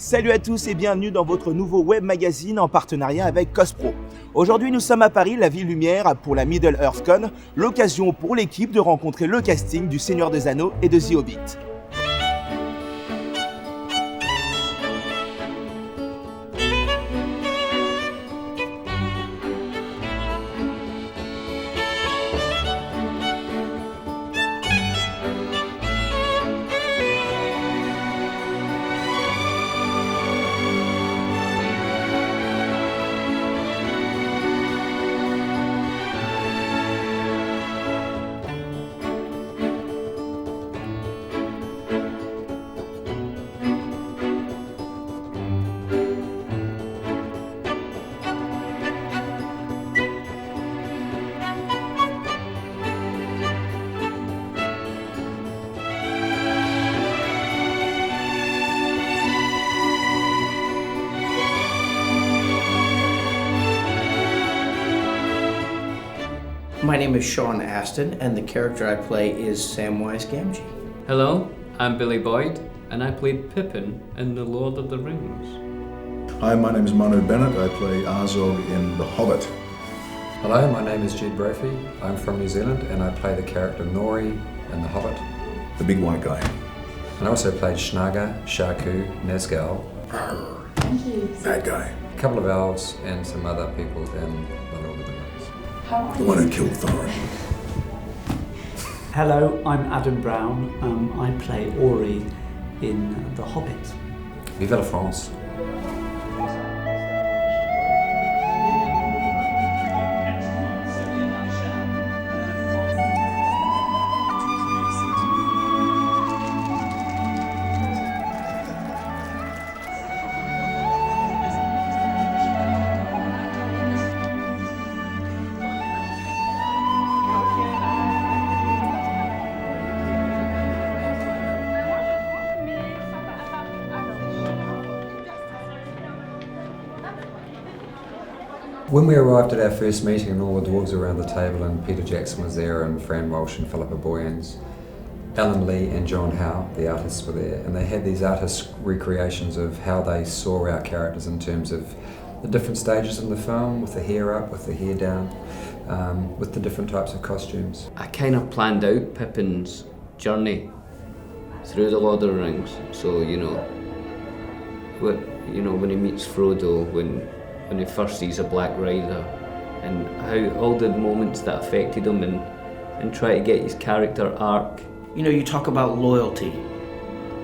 Salut à tous et bienvenue dans votre nouveau web magazine en partenariat avec Cospro. Aujourd'hui nous sommes à Paris, la ville lumière, pour la Middle Earth Con, l'occasion pour l'équipe de rencontrer le casting du Seigneur des Anneaux et de The Hobbit. My name is Sean Astin, and the character I play is Samwise Gamgee. Hello, I'm Billy Boyd, and I played Pippin in The Lord of the Rings. Hi, my name is Manu Bennett. I play Azog in The Hobbit. Hello, my name is Jude Brophy. I'm from New Zealand, and I play the character Nori in The Hobbit. The big white guy. And I also played Schnaga, Shaku, Nazgul. Thank you. Bad guy. A couple of elves and some other people in The Lord of the Rings. The one who killed Thorin. Hello, I'm Adam Brown. I play Ori in The Hobbit. Vive la France. When we arrived at our first meeting and all the dwarves were around the table and Peter Jackson was there and Fran Walsh and Philippa Boyens, Alan Lee and John Howe, the artists, were there, and they had these artist recreations of how they saw our characters in terms of the different stages in the film, with the hair up, with the hair down, with the different types of costumes. I kind of planned out Pippin's journey through the Lord of the Rings. So, when he meets Frodo, when he first sees a Black Rider, and how all the moments that affected him and try to get his character arc. You talk about loyalty,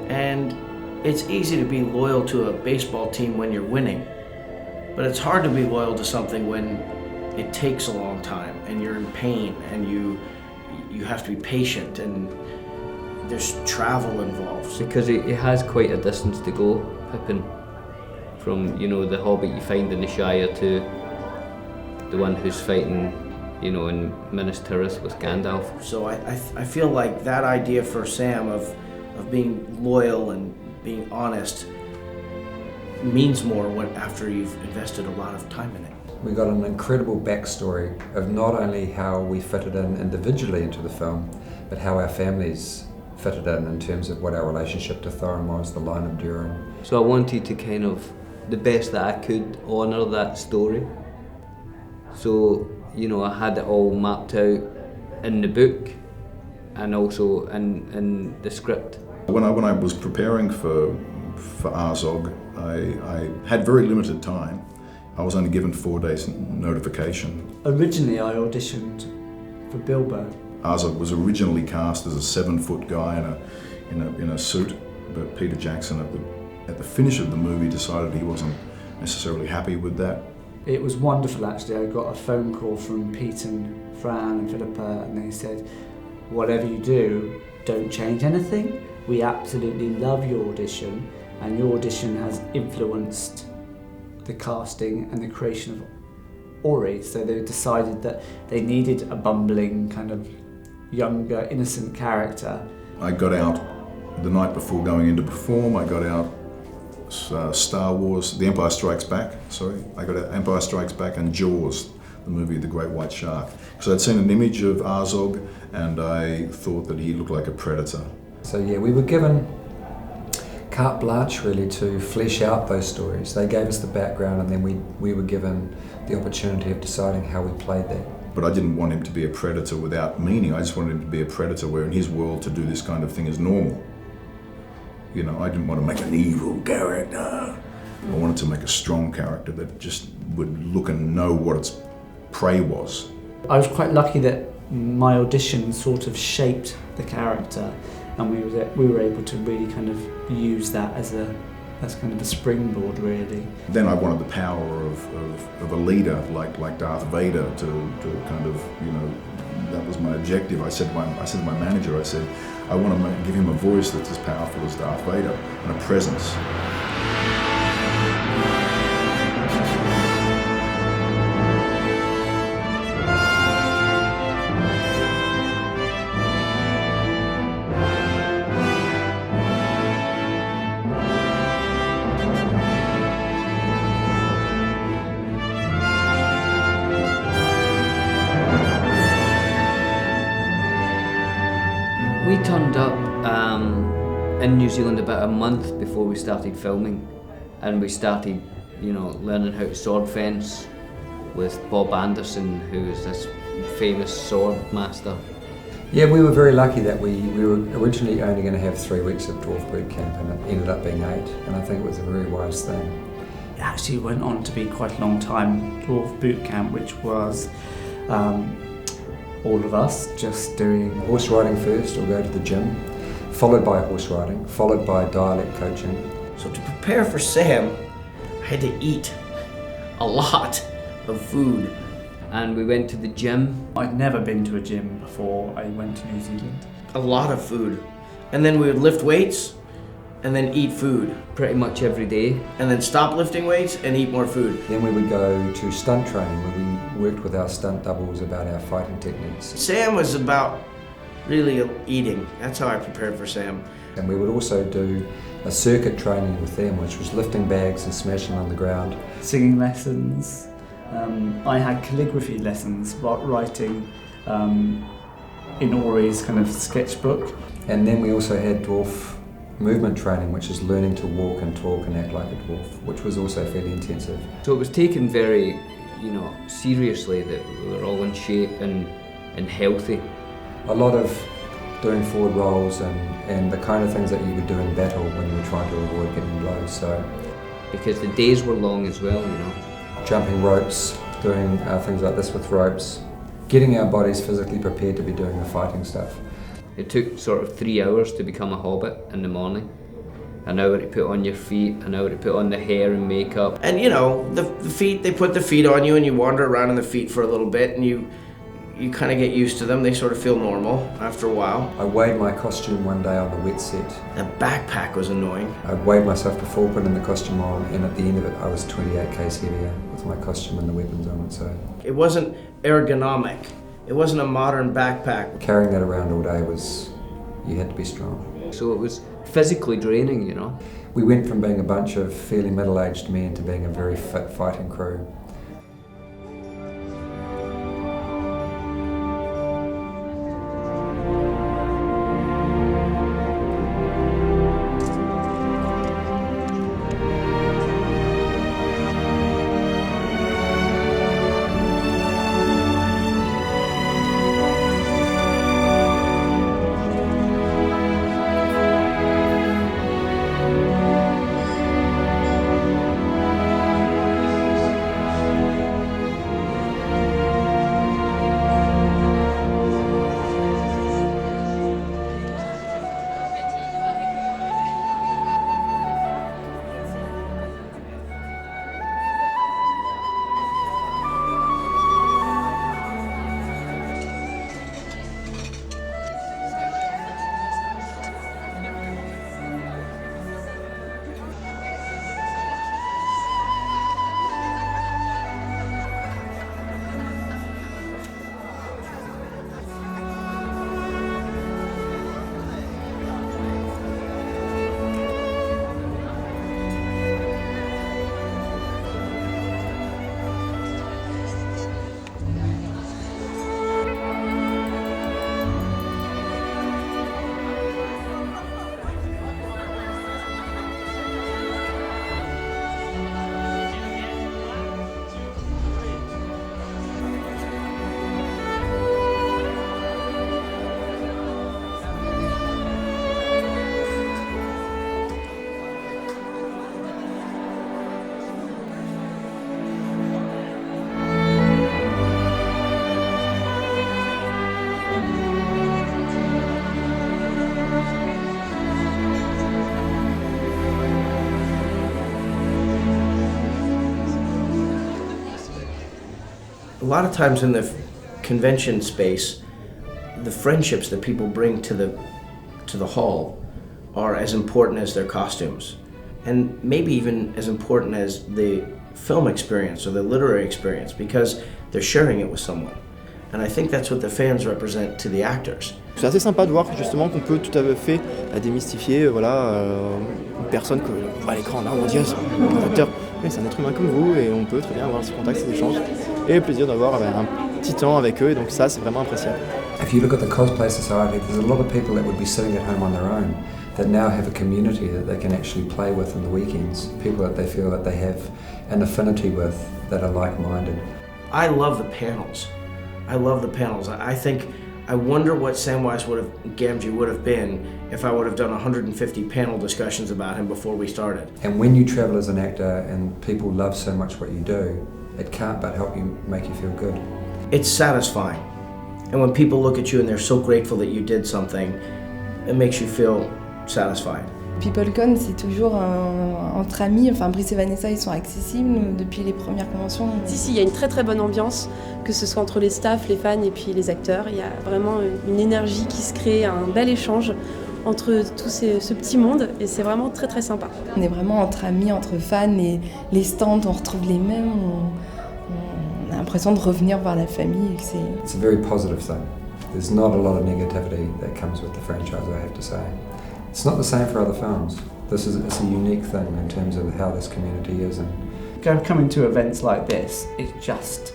and it's easy to be loyal to a baseball team when you're winning, but it's hard to be loyal to something when it takes a long time and you're in pain and you have to be patient and there's travel involved. Because he has quite a distance to go, Pippin. From, the Hobbit you find in the Shire to the one who's fighting, in Minas Tirith with Gandalf. So I feel like that idea for Sam of being loyal and being honest means more after you've invested a lot of time in it. We got an incredible backstory of not only how we fitted in individually into the film, but how our families fitted in terms of what our relationship to Thorin was, the line of Durin. So I wanted to kind of, the best that I could, honour that story. So, I had it all mapped out in the book and also in the script. When I was preparing for Azog, I had very limited time. I was only given 4 days notification. Originally I auditioned for Bilbo. Azog was originally cast as a 7-foot guy in a suit, but Peter Jackson at the finish of the movie decided he wasn't necessarily happy with that. It was wonderful actually. I got a phone call from Pete and Fran and Philippa, and they said, whatever you do, don't change anything. We absolutely love your audition, and your audition has influenced the casting and the creation of Ori. So they decided that they needed a bumbling, kind of younger, innocent character. I got out the night before going in to perform. I got out Star Wars, The Empire Strikes Back, I got out Empire Strikes Back and Jaws, the movie The Great White Shark. So I'd seen an image of Azog and I thought that he looked like a predator. So yeah, we were given carte blanche really to flesh out those stories. They gave us the background, and then we were given the opportunity of deciding how we played that. But I didn't want him to be a predator without meaning. I just wanted him to be a predator where in his world to do this kind of thing is normal. You know, I didn't want to make an evil character. I wanted to make a strong character that just would look and know what its prey was. I was quite lucky that my audition sort of shaped the character, and we were able to really kind of use that as kind of a springboard, really. Then I wanted the power of a leader like Darth Vader to kind of, you know, that was my objective. I said to my manager, I said, I want to give him a voice that's as powerful as Darth Vader and a presence. We turned up in New Zealand about a month before we started filming, and we started, you know, learning how to sword fence with Bob Anderson, who is this famous sword master. Yeah, we were very lucky that we were originally only going to have 3 weeks of dwarf boot camp, and it ended up being 8, and I think it was a very wise thing. It actually went on to be quite a long time, dwarf boot camp, which was all of us just doing Horse riding first, or go to the gym, followed by horse riding, followed by dialect coaching. So to prepare for Sam, I had to eat a lot of food. And we went to the gym. I'd never been to a gym before I went to New Zealand. A lot of food. And then we would lift weights and then eat food. Pretty much every day. And then stop lifting weights and eat more food. Then we would go to stunt training, where we worked with our stunt doubles about our fighting techniques. Sam was about really eating. That's how I prepared for Sam. And we would also do a circuit training with them, which was lifting bags and smashing on the ground. Singing lessons. I had calligraphy lessons, writing in Ori's kind of sketchbook. And then we also had dwarf movement training, which is learning to walk and talk and act like a dwarf, which was also fairly intensive. So it was taken very, you know, seriously that we were all in shape and healthy. A lot of doing forward rolls and the kind of things that you would do in battle when you were trying to avoid getting blows. So, Because the days were long as well, you know. jumping ropes, doing things like this with ropes, getting our bodies physically prepared to be doing the fighting stuff. It took sort of 3 hours to become a hobbit in the morning. An hour to put on your feet, an hour to put on the hair and makeup. And you know, the feet, they put the feet on you and you wander around in the feet for a little bit and you kind of get used to them. They sort of feel normal after a while. I weighed my costume one day on the wet set. The backpack was annoying. I weighed myself before putting the costume on, and at the end of it I was 28 kgs heavier with my costume and the weapons on it. So It wasn't ergonomic. It wasn't a modern backpack. carrying that around all day you had to be strong. So it was physically draining, you know. We went from being a bunch of fairly middle-aged men to being a very fit fighting crew. lot of times in the convention space, the friendships that people bring to the hall are as important as their costumes, and maybe even as important as the film experience or the literary experience, because they're sharing it with someone. And I think that's what the fans represent to the actors. C'est assez sympa de voir justement qu'on peut tout à fait démystifier une personne que voit à l'écran, là on dit un acteur, mais c'est un être humain comme vous et on peut très bien avoir ce contact, ces échanges et le plaisir d'avoir un petit temps avec eux, et donc ça c'est vraiment appréciable. If you look at the cosplay society, there's a lot of people that would be sitting at home on their own that now have a community that they can actually play with in the weekends, people that they feel that they have an affinity with that are like-minded. I love the panels. I wonder what Samwise Gamgee would have been if I would have done 150 panel discussions about him before we started. And when you travel as an actor and people love so much what you do, it can't but help you, make you feel good. It's satisfying. And when people look at you and they're so grateful that you did something, it makes you feel satisfied. PeopleCon, c'est toujours entre amis. Enfin, Brice et Vanessa, ils sont accessibles depuis les premières conventions. Si, il y a une très très bonne ambiance, que ce soit entre les staffs, les fans et puis les acteurs. Il y a vraiment une énergie qui se crée, un bel échange entre tout ce petit monde, et c'est vraiment très très sympa. On est vraiment entre amis, entre fans, et les stands, on retrouve les mêmes. On a l'impression de revenir voir la famille. It's a very positive thing. There's not a lot of negativity that comes with the franchise, I have to say. It's not the same for other films. It's a unique thing in terms of how this community is. And coming to events like this, it's just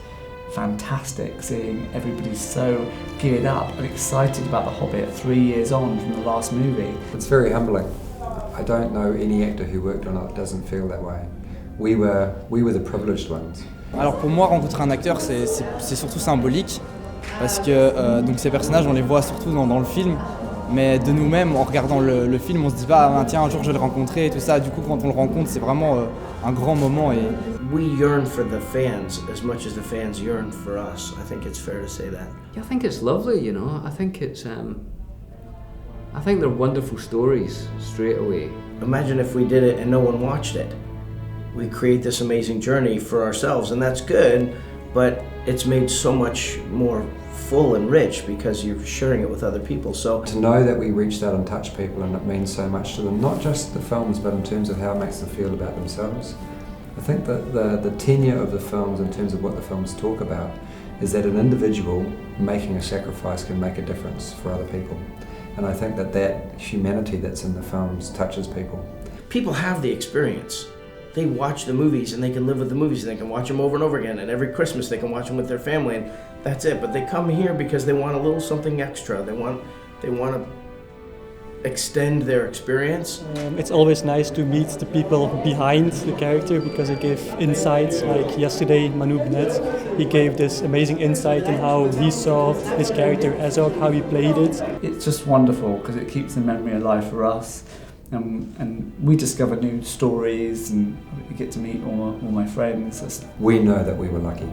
fantastic seeing everybody so geared up and excited about The Hobbit 3 years on from the last movie. It's very humbling. I don't know any actor who worked on it that doesn't feel that way. We were the privileged ones. Alors pour moi, rencontrer un acteur, c'est surtout symbolique, parce que donc ces personnages, on les voit surtout dans le film. Mais de nous-mêmes, en regardant le film, on se dit pas tiens, un jour je vais le rencontrer et tout ça. Du coup, quand on le rencontre, c'est vraiment un grand moment. Et we yearn for the fans as much as the fans yearn for us. I think it's fair to say that. I think it's lovely, you know. I think they're wonderful stories straight away. Imagine if we did it and no one watched it. We create this amazing journey for ourselves, and that's good, but it's made so much more full and rich because you're sharing it with other people. So to know that we reached out and touched people, and it means so much to them, not just the films, but in terms of how it makes them feel about themselves. I think that the tenure of the films, in terms of what the films talk about, is that an individual making a sacrifice can make a difference for other people. And I think that humanity that's in the films touches people. People have the experience. They watch the movies and they can live with the movies, and they can watch them over and over again, and every Christmas they can watch them with their family, and that's it. But they come here because they want a little something extra. They want to extend their experience. It's always nice to meet the people behind the character, because they give insights. Like yesterday, Manu Bennett, he gave this amazing insight in how he saw his character Ezog, how he played it. It's just wonderful because it keeps the memory alive for us. And we discover new stories, and we get to meet all my friends. We know that we were lucky.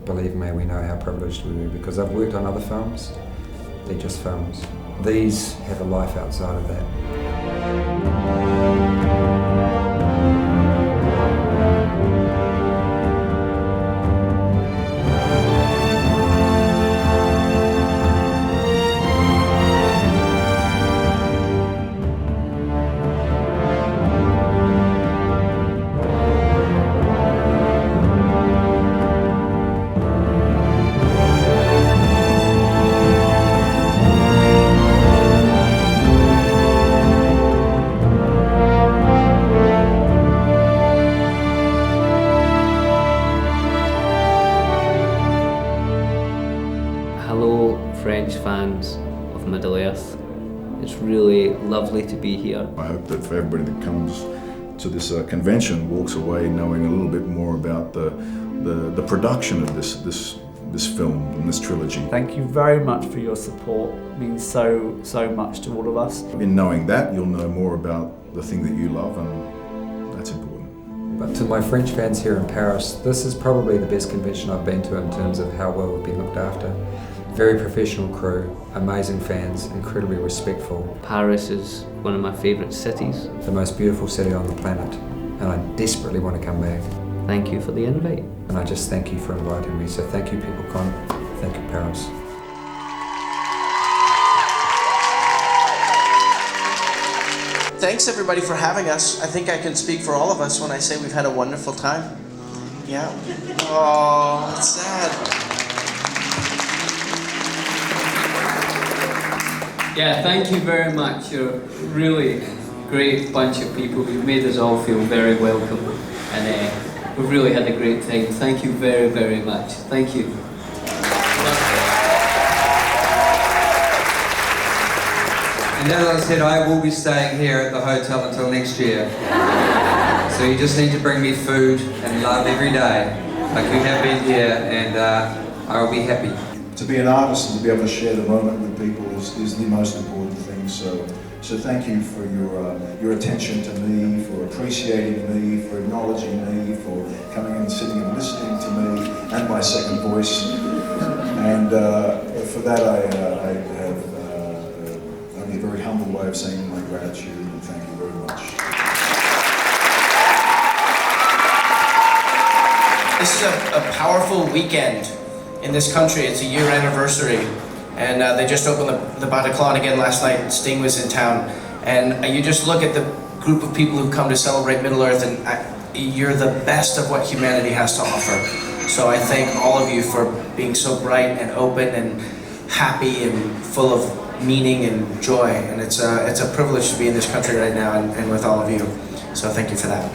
Believe me, we know how privileged we were, because I've worked on other films. They're just films. These have a life outside of that. French fans of Middle Earth. It's really lovely to be here. I hope that for everybody that comes to this convention walks away knowing a little bit more about the production of this film and this trilogy. Thank you very much for your support. It means so much to all of us. In knowing that, you'll know more about the thing that you love, and that's important. But to my French fans here in Paris, this is probably the best convention I've been to in terms of how well we've been looked after. Very professional crew, amazing fans, incredibly respectful. Paris is one of my favourite cities. The most beautiful city on the planet, and I desperately want to come back. thank you for the invite. And I just thank you for inviting me. So thank you, PeopleCon. Thank you, Paris. Thanks everybody for having us. I think I can speak for all of us when I say we've had a wonderful time. Yeah. Oh, that's sad. Yeah, thank you very much. You're a really great bunch of people. You've made us all feel very welcome, and we've really had a great time. Thank you very, very much. Thank you. And as I said, I will be staying here at the hotel until next year. So you just need to bring me food and love every day, like you have been here, and I will be happy. To be an artist and to be able to share the moment with people is the most important thing. So thank you for your attention to me, for appreciating me, for acknowledging me, for coming and sitting and listening to me and my second voice. And for that I have only a very humble way of saying my gratitude, and thank you very much. This is a powerful weekend in this country. It's a year anniversary, and they just opened the Bataclan again last night. Sting was in town, and you just look at the group of people who come to celebrate Middle-earth, and you're the best of what humanity has to offer. So I thank all of you for being so bright and open and happy and full of meaning and joy, and it's a privilege to be in this country right now and with all of you. So thank you for that.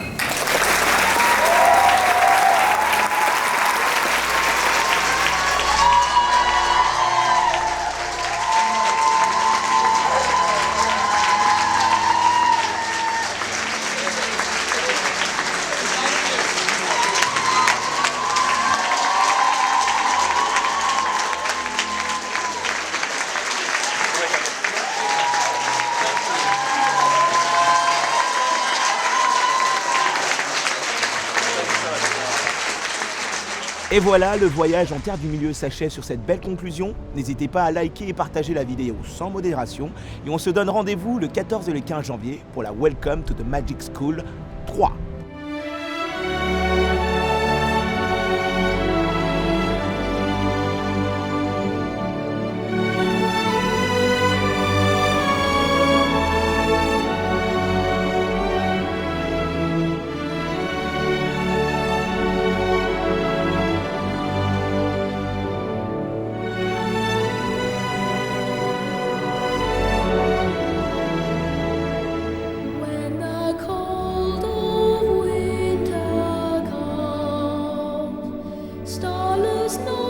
Et voilà, le voyage en terre du milieu s'achève sur cette belle conclusion. N'hésitez pas à liker et partager la vidéo sans modération. Et on se donne rendez-vous le 14 et le 15 janvier pour la Welcome to the Magic School 3. Starless night.